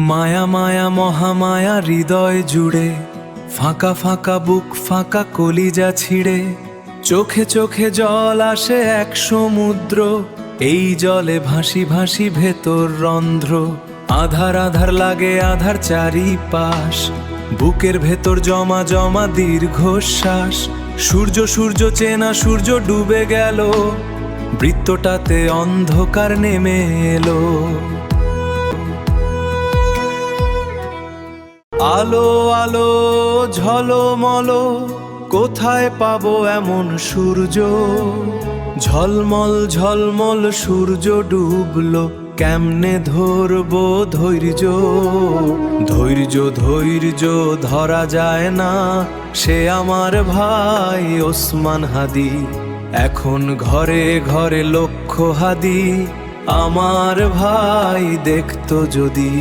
মায়া মায়া মহামায়া হৃদয় জুড়ে, ফাঁকা ফাঁকা বুক ফাঁকা কলিজা ছিঁড়ে, চোখে চোখে জল আসে এক সমুদ্র, এই জলে ভাসি ভাসি ভেতর রন্ধ্র। আধার আধার লাগে আধার চারিপাশ, বুকের ভেতর জমা জমা দীর্ঘশ্বাস। সূর্য সূর্য চেনা সূর্য ডুবে গেল, বৃত্তটাতে অন্ধকার নেমে এলো। আলো আলো ঝলমলো, কোথায় পাবো এমন সূর্য? ঝলমল ঝলমল সূর্য ডুবলো, কেমনে ধরবো ধৈর্য? ধৈর্য ধৈর্য ধরা যায় না, সে আমার ভাই ওসমান হাদি। এখন ঘরে ঘরে লক্ষ্য হাদি, আমার ভাই দেখতো যদি।